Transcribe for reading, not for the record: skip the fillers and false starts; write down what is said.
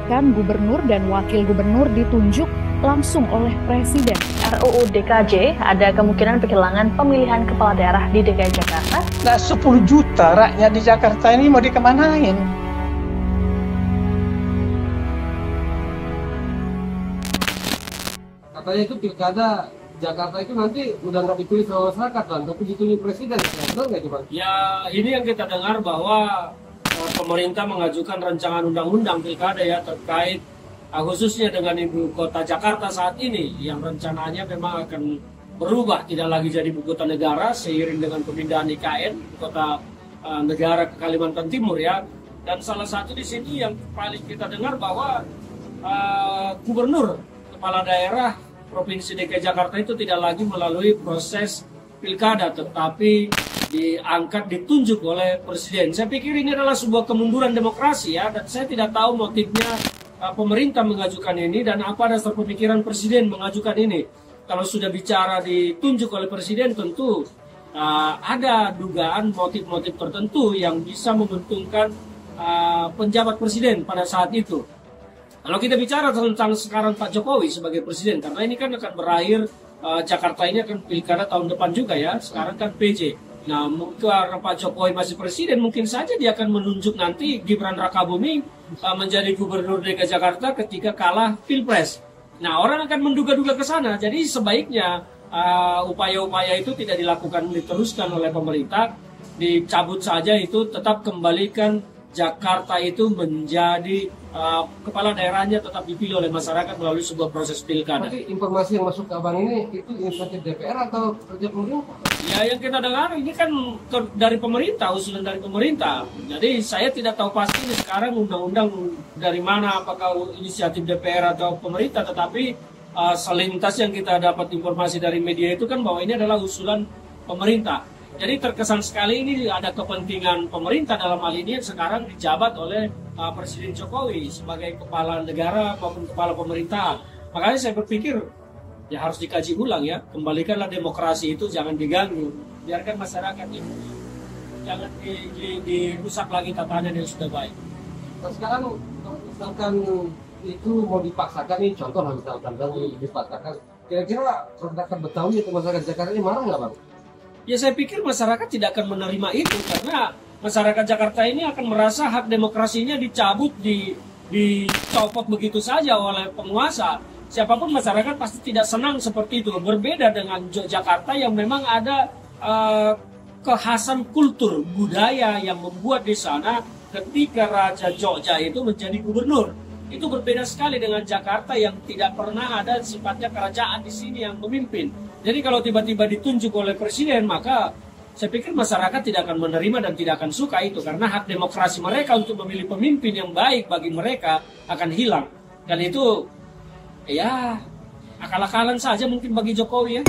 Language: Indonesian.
menginginkan gubernur dan wakil gubernur ditunjuk langsung oleh Presiden. RUU DKJ ada kemungkinan kehilangan pemilihan kepala daerah di DKI Jakarta. Nah, 10 juta rakyat di Jakarta ini mau dikemanain? Katanya itu pilkada Jakarta itu nanti udah nggak dipilih sama masyarakat, Bang, tapi dipilih presiden. Benar nggak itu, Bang? Ya, ini yang kita dengar bahwa pemerintah mengajukan rancangan undang-undang pilkada ya terkait khususnya dengan ibu kota Jakarta saat ini yang rencananya memang akan berubah, tidak lagi jadi ibu kota negara seiring dengan pemindahan IKN ibu kota negara ke Kalimantan Timur ya. Dan salah satu di sini yang paling kita dengar bahwa gubernur kepala daerah Provinsi DKI Jakarta itu tidak lagi melalui proses pilkada, tetapi ditunjuk oleh presiden. Saya pikir ini adalah sebuah kemunduran demokrasi ya, dan saya tidak tahu motifnya pemerintah mengajukan ini dan apa dasar pemikiran presiden mengajukan ini. Kalau sudah bicara ditunjuk oleh presiden, tentu ada dugaan motif-motif tertentu yang bisa menguntungkan penjabat presiden pada saat itu. Kalau kita bicara tentang sekarang Pak Jokowi sebagai presiden, karena ini kan akan berakhir, Jakarta ini akan pilkada tahun depan juga ya, sekarang kan PJ. Nah, karena Pak Jokowi masih presiden, mungkin saja dia akan menunjuk nanti Gibran Rakabuming menjadi gubernur DKI Jakarta ketika kalah Pilpres. Nah, orang akan menduga-duga ke sana, jadi sebaiknya upaya-upaya itu tidak dilakukan, diteruskan oleh pemerintah, dicabut saja itu, tetap kembalikan Jakarta itu menjadi kepala daerahnya tetap dipilih oleh masyarakat melalui sebuah proses pilkada. Tapi informasi yang masuk ke Abang ini itu inisiatif DPR atau kerja pemerintah? Ya, yang kita dengar ini kan dari pemerintah, usulan dari pemerintah. Jadi saya tidak tahu pasti ini sekarang undang-undang dari mana, apakah inisiatif DPR atau pemerintah, tetapi selintas yang kita dapat informasi dari media itu kan bahwa ini adalah usulan pemerintah. Jadi terkesan sekali ini ada kepentingan pemerintah dalam hal ini yang sekarang dijabat oleh Presiden Jokowi sebagai kepala negara maupun kepala pemerintahan. Makanya saya berpikir ya harus dikaji ulang ya, kembalikanlah demokrasi itu, jangan diganggu, biarkan masyarakat ini, jangan dirusak lagi tatanan yang sudah baik. Nah, sekarang misalkan itu mau dipaksakan nih, contoh lah misalkan dipaksakan, kira-kira masyarakat Betawi atau masyarakat Jakarta ini marah nggak, Bang? Ya, saya pikir masyarakat tidak akan menerima itu karena masyarakat Jakarta ini akan merasa hak demokrasinya dicabut, dicopot begitu saja oleh penguasa. Siapapun masyarakat pasti tidak senang seperti itu. Berbeda dengan Jakarta yang memang ada kekhasan kultur budaya yang membuat di sana ketika Raja Jogja itu menjadi gubernur. Itu berbeda sekali dengan Jakarta yang tidak pernah ada sifatnya kerajaan di sini yang memimpin. Jadi kalau tiba-tiba ditunjuk oleh presiden, maka saya pikir masyarakat tidak akan menerima dan tidak akan suka itu. Karena hak demokrasi mereka untuk memilih pemimpin yang baik bagi mereka akan hilang. Dan itu ya akal-akalan saja mungkin bagi Jokowi ya.